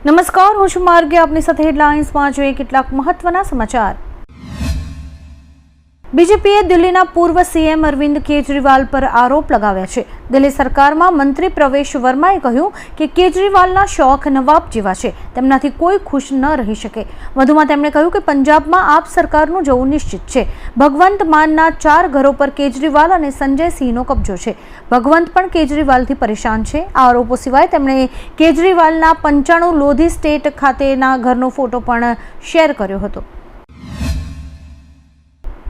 નમસ્કાર, હું છું માર્ગે. આપની સાથે હેડલાઇન્સમાં જોઈએ કેટલાક મહત્વના સમાચાર. બીજેપીએ દિલ્હીના પૂર્વ સીએમ અરવિંદ કેજરીવાલ પર આરોપ લગાવ્યા છે. દિલ્હી સરકારમાં મંત્રી પ્રવેશ વર્માએ કહ્યું કે કેજરીવાલના શોખ નવાબ જેવા છે, તેમનાથી કોઈ ખુશ ન રહી શકે. વધુમાં તેમણે કહ્યું કે પંજાબમાં આપ સરકારનું જવું નિશ્ચિત છે. ભગવંત માનના 4 ઘરો પર કેજરીવાલ અને સંજય સિંહનો કબજો છે. ભગવંત પણ કેજરીવાલથી પરેશાન છે. આ આરોપો સિવાય તેમણે કેજરીવાલના 95 લોધી સ્ટેટ ખાતેના ઘરનો ફોટો પણ શેર કર્યો હતો.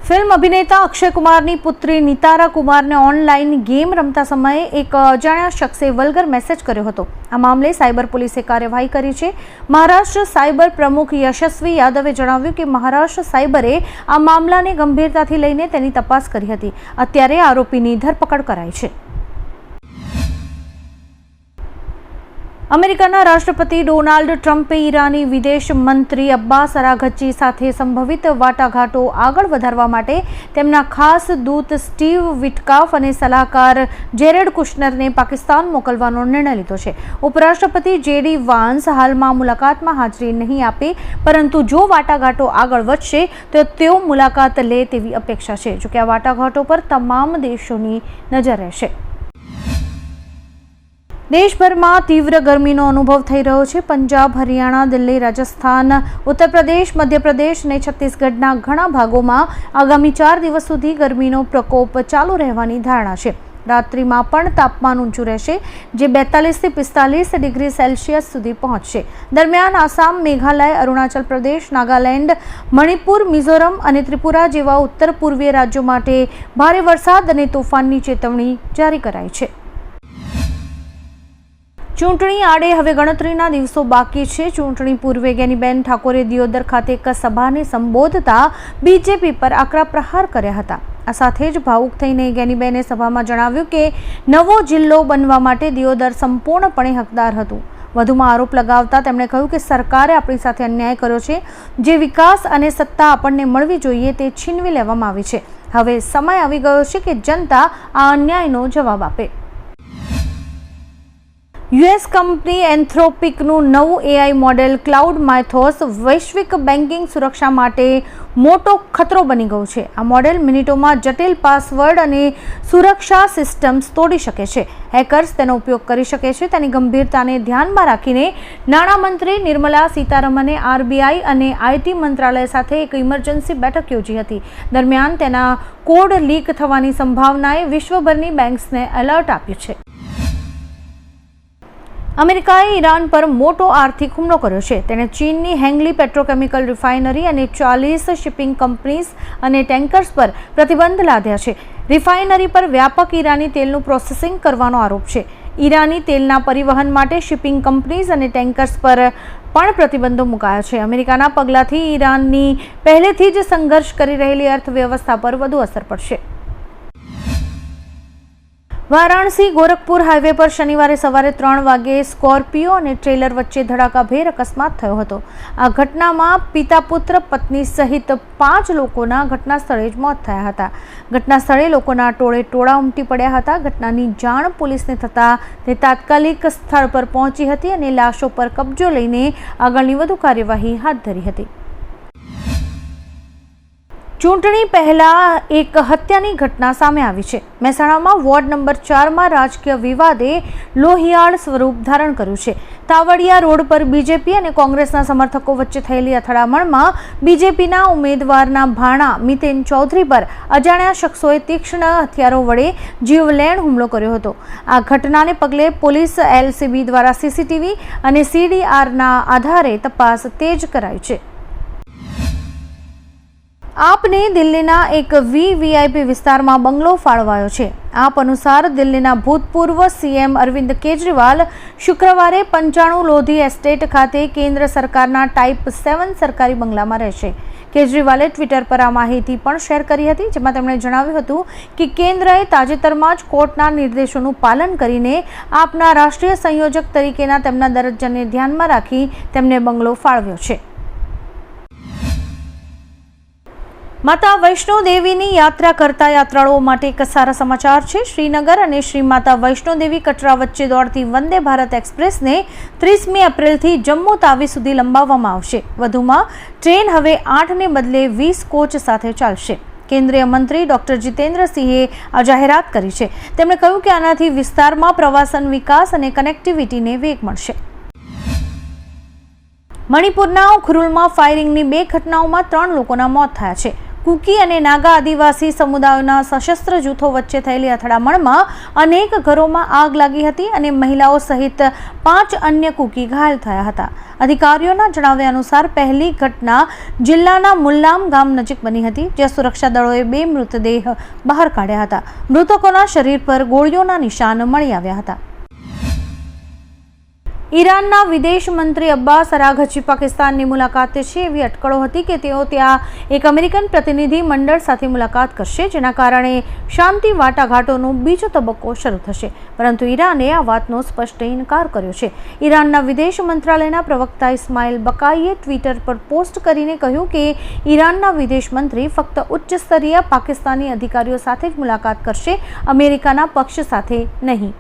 ફિલ્મ અભિનેતા અક્ષય કુમારની પુત્રી નિતારા કુમારને ઓનલાઈન ગેમ રમતા સમયે એક અજાણ્યા શખ્સે વલ્ગર મેસેજ કર્યો હતો. આ મામલે સાયબર પોલીસે કાર્યવાહી કરી છે. મહારાષ્ટ્ર સાયબર પ્રમુખ યશસ્વી યાદવે જણાવ્યું કે મહારાષ્ટ્ર સાયબરે આ મામલાને ગંભીરતાથી લઈને તેની તપાસ કરી હતી. અત્યારે આરોપીની ધરપકડ કરાઈ છે. અમેરિકાના રાષ્ટ્રપતિ ડોનાલ્ડ ટ્રમ્પે ઈરાની વિદેશ મંત્રી અબ્બાસ અરાઘચી સાથે સંભવિત વાટાઘાટો આગળ વધારવા માટે તેમના ખાસ દૂત સ્ટીવ વિટકાફ અને સલાહકાર જેરેડ કુશનરને પાકિસ્તાન મોકલવાનો નિર્ણય લીધો છે. ઉપરાષ્ટ્રપતિ જેડી વાન્સ હાલમાં મુલાકાતમાં હાજરી નહીં આપે, પરંતુ જો વાટાઘાટો આગળ વધશે તો તેઓ મુલાકાત લે તેવી અપેક્ષા છે. જોકે આ વાટાઘાટો પર તમામ દેશોની નજર રહેશે. દેશભરમાં તીવ્ર ગરમીનો અનુભવ થઈ રહ્યો છે. પંજાબ, હરિયાણા, દિલ્હી, રાજસ્થાન, ઉત્તર પ્રદેશ, મધ્યપ્રદેશ અને છત્તીસગઢના ઘણા ભાગોમાં આગામી 4 દિવસ સુધી ગરમીનો પ્રકોપ ચાલુ રહેવાની ધારણા છે. રાત્રિમાં પણ તાપમાન ઊંચું રહેશે, જે 42 થી 45 ડિગ્રી સેલ્સિયસ સુધી પહોંચશે. દરમિયાન આસામ, મેઘાલય, અરુણાચલ પ્રદેશ, નાગાલેન્ડ, મણિપુર, મિઝોરમ અને ત્રિપુરા જેવા ઉત્તર પૂર્વીય રાજ્યો માટે ભારે વરસાદ અને તોફાનની ચેતવણી જારી કરાઈ છે. ચૂંટણી આડે હવે ગણતરીના દિવસો બાકી છે. ચૂંટણી પૂર્વે જ્ઞાનીબેન ઠાકોરે દિયોદર ખાતે એક સભાને સંબોધતા બીજેપી પર આકરા પ્રહાર કર્યા હતા. આ સાથે જ ભાવુક થઈને જ્ઞાનીબેને સભામાં જણાવ્યું કે નવો જિલ્લો બનવા માટે દિયોદર સંપૂર્ણપણે હકદાર હતું. વધુમાં આરોપ લગાવતા તેમણે કહ્યું કે સરકારે આપણી સાથે અન્યાય કર્યો છે. જે વિકાસ અને સત્તા આપણને મળવી જોઈએ તે છીનવી લેવામાં આવી છે. હવે સમય આવી ગયો છે કે જનતા આ અન્યાયનો જવાબ આપે. યુએસ કંપની એન્થ્રોપિકનું નવું એઆઈ મોડેલ ક્લાઉડ માયથોસ વૈશ્વિક બેન્કિંગ સુરક્ષા માટે મોટો ખતરો બની ગયું છે. આ મોડેલ મિનિટોમાં જટિલ પાસવર્ડ અને સુરક્ષા સિસ્ટમ્સ તોડી શકે છે. હેકર્સ તેનો ઉપયોગ કરી શકે છે. તેની ગંભીરતાને ધ્યાનમાં રાખીને નાણામંત્રી નિર્મલા સીતારમણે આરબીઆઈ અને આઈટી મંત્રાલય સાથે એક ઇમરજન્સી બેઠક યોજી હતી. દરમિયાન તેના કોડ લીક થવાની સંભાવનાએ વિશ્વભરની બેન્ક્સને એલર્ટ આપ્યું છે. અમેરિકાએ ઈરાન પર મોટો આર્થિક હુમલો કર્યો છે. તેણે ચીનની હેંગલી પેટ્રોકેમિકલ રિફાઇનરી અને 40 શિપિંગ કંપનીઝ અને ટેન્કર્સ પર પ્રતિબંધ લાદ્યા છે. રિફાઇનરી પર વ્યાપક ઈરાની તેલનું પ્રોસેસિંગ કરવાનો આરોપ છે. ઈરાની તેલના પરિવહન માટે શિપિંગ કંપનીઝ અને ટેન્કર્સ પર પણ પ્રતિબંધો મુકાયા છે. અમેરિકાના પગલાંથી ઈરાનની પહેલેથી જ સંઘર્ષ કરી રહેલી અર્થવ્યવસ્થા પર વધુ અસર પડશે. વારાણસી ગોરખપુર હાઈવે પર શનિવારે સવારે 3 વાગે સ્કોર્પિયો અને ટ્રેલર વચ્ચે ધડાકાભેર અકસ્માત થયો હતો. આ ઘટનામાં પિતા, પુત્ર, પત્ની સહિત 5 લોકોના ઘટના સ્થળે જ મોત થયા હતા. ઘટના સ્થળે લોકોના ટોળે ઉમટી પડ્યા હતા. ઘટનાની જાણ પોલીસને થતાં તે તાત્કાલિક સ્થળ પર પહોંચી હતી અને લાશો પર કબજો લઈને આગળની વધુ કાર્યવાહી હાથ ધરી હતી. ચૂંટણી પહેલા એક હત્યાની ઘટના સામે આવી છે. મહેસાણામાં વોર્ડ નંબર 4માં રાજકીય વિવાદે લોહિયાળ સ્વરૂપ ધારણ કર્યું છે. તાવડિયા રોડ પર બીજેપી અને કોંગ્રેસના સમર્થકો વચ્ચે થયેલી અથડામણમાં બીજેપીના ઉમેદવારના ભાણા મિતેન ચૌધરી પર અજાણ્યા શખ્સોએ તીક્ષ્ણ હથિયારો વડે જીવલેણ હુમલો કર્યો હતો. આ ઘટનાને પગલે પોલીસ એલસીબી દ્વારા સીસીટીવી અને સીડીઆરના આધારે તપાસ તેજ કરાઈ છે. આપને દિલ્હીના એક વીવીઆઈપી વિસ્તારમાં બંગલો ફાળવાયો છે. આપ અનુસાર દિલ્હીના ભૂતપૂર્વ સીએમ અરવિંદ કેજરીવાલ શુક્રવારે 95 લોધી એસ્ટેટ ખાતે કેન્દ્ર સરકારના ટાઈપ 7 સરકારી બંગલામાં રહેશે. કેજરીવાલે ટ્વિટર પર આ માહિતી પણ શેર કરી હતી, જેમાં તેમણે જણાવ્યું હતું કે કેન્દ્રએ તાજેતરમાં જ કોર્ટના નિર્દેશોનું પાલન કરીને આપના રાષ્ટ્રીય સંયોજક તરીકેના તેમના દરજ્જાને ધ્યાનમાં રાખી તેમને બંગલો ફાળવ્યો છે. માતા વૈષ્ણો દેવીની યાત્રા કરતા યાત્રાળુઓ માટે એક સારા સમાચાર છે। શ્રીનગર અને શ્રી માતા વૈષ્ણો દેવી કટરા વચ્ચે દોડતી વંદે ભારત એક્સપ્રેસને 30મી એપ્રિલથી જમ્મુ તાવી સુધી લંબાવવામાં આવશે। વધુમાં ટ્રેન હવે 8ને બદલે 20 કોચ સાથે ચાલશે। કેન્દ્રીય મંત્રી ડોક્ટર જીતેન્દ્ર સિંહે આ જાહેરાત કરી છે। તેમણે કહ્યું કે આનાથી વિસ્તારમાં પ્રવાસન વિકાસ અને કનેક્ટિવિટીને વેગ મળશે। મણિપુરના ઉખરુલમાં ફાયરિંગની 2 ઘટનાઓમાં 3 લોકોના મોત થયા છે। કુકી અને નાગા આદિવાસી સમુદાયોના સશસ્ત્ર જૂથો વચ્ચે થયેલી અથડામણમાં અનેક ઘરોમાં આગ લાગી હતી અને મહિલાઓ સહિત 5 અન્ય કુકી ઘાયલ થયા હતા। અધિકારીઓના જણાવ્યા અનુસાર પહેલી ઘટના જિલ્લાના મુલ્લામ ગામ નજીક બની હતી, જ્યાં સુરક્ષા દળોએ 2 મૃતદેહ બહાર કાઢ્યા હતા। મૃતકોના શરીર પર ગોળીઓના નિશાન મળી આવ્યા હતા। ઈરાનના વિદેશ મંત્રી અબ્બાસ અરાઘચી પાકિસ્તાનની મુલાકાતે છે એવી અટકળો હતી કે તેઓ ત્યાં એક અમેરિકન પ્રતિનિધિ મંડળ સાથે મુલાકાત કરશે, જેના કારણે શાંતિ વાટાઘાટોનો બીજો તબક્કો શરૂ થશે। પરંતુ ઈરાને આ વાતનો સ્પષ્ટ ઇનકાર કર્યો છે। ઈરાનના વિદેશ મંત્રાલયના પ્રવક્તા ઇસ્માઇલ બકાઈએ ટ્વિટર પર પોસ્ટ કરીને કહ્યું કે ઈરાનના વિદેશ મંત્રી ફક્ત ઉચ્ચ સ્તરીય પાકિસ્તાની અધિકારીઓ સાથે જ મુલાકાત કરશે, અમેરિકાના પક્ષ સાથે નહીં।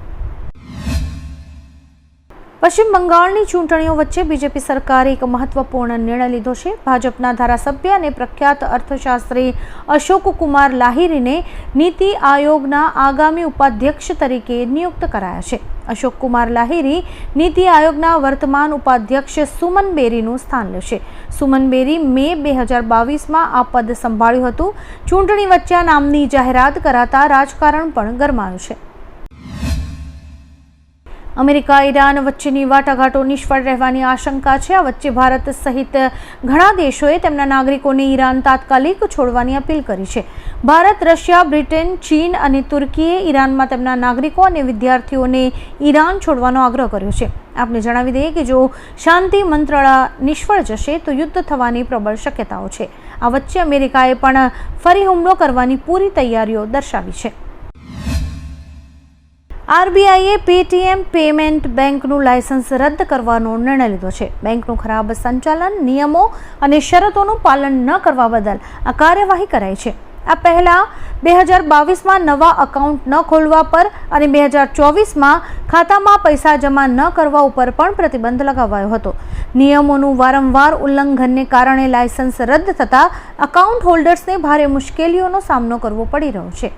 પશ્ચિમ બંગાળની ચૂંટણીઓ વચ્ચે બીજેપી સરકારે એક મહત્વપૂર્ણ નિર્ણય લીધો છે। ભાજપના ધારાસભ્ય અને પ્રખ્યાત અર્થશાસ્ત્રી અશોક કુમાર લાહિરીને નીતિ આયોગના આગામી ઉપાધ્યક્ષ તરીકે નિયુક્ત કરાયા છે। અશોક કુમાર લાહિરી નીતિ આયોગના વર્તમાન ઉપાધ્યક્ષ સુમન બેરીનું સ્થાન લેશે। સુમન બેરી મે 2022માં આ પદ સંભાળ્યું હતું। ચૂંટણી વચ્ચે આ નામની જાહેરાત કરાતા રાજકારણ પણ ગરમાયું છે। અમેરિકા ઈરાન વચ્ચેની વાટાઘાટો નિષ્ફળ રહેવાની આશંકા છે। આ વચ્ચે ભારત સહિત ઘણા દેશોએ તેમના નાગરિકોને ઈરાન તાત્કાલિક છોડવાની અપીલ કરી છે। ભારત, રશિયા, બ્રિટન, ચીન અને તુર્કીએ ઈરાનમાં તેમના નાગરિકો અને વિદ્યાર્થીઓને ઈરાન છોડવાનો આગ્રહ કર્યો છે। આપને જણાવી દઈએ કે જો શાંતિ મંત્રણા નિષ્ફળ જશે તો યુદ્ધ થવાની પ્રબળ શક્યતાઓ છે। આ વચ્ચે અમેરિકાએ પણ ફરી હુમલો કરવાની પૂરી તૈયારીઓ દર્શાવી છે। આરબીઆઈએ પેટીએમ પેમેન્ટ બેંકનું લાયસન્સ રદ કરવાનો નિર્ણય લીધો છે। બેંકનું ખરાબ સંચાલન, નિયમો અને શરતોનું પાલન ન કરવા બદલ આ કાર્યવાહી કરાઈ છે। આ પહેલા 2022માં નવા એકાઉન્ટ ન ખોલવા પર અને 2024માં ખાતામાં પૈસા જમા ન કરવા ઉપર પણ પ્રતિબંધ લગાવાયો હતો। નિયમોનું વારંવાર ઉલ્લંઘનને કારણે લાયસન્સ રદ થતાં એકાઉન્ટ હોલ્ડર્સને ભારે મુશ્કેલીઓનો સામનો કરવો પડી રહ્યો છે।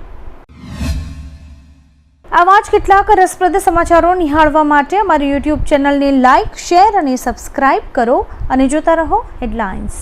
આવા જ કેટલાક રસપ્રદ સમાચારો નિહાળવા માટે અમારી યુટ્યુબ ચેનલને લાઇક, શેર અને સબસ્ક્રાઇબ કરો અને જોતા રહો હેડલાઇન્સ।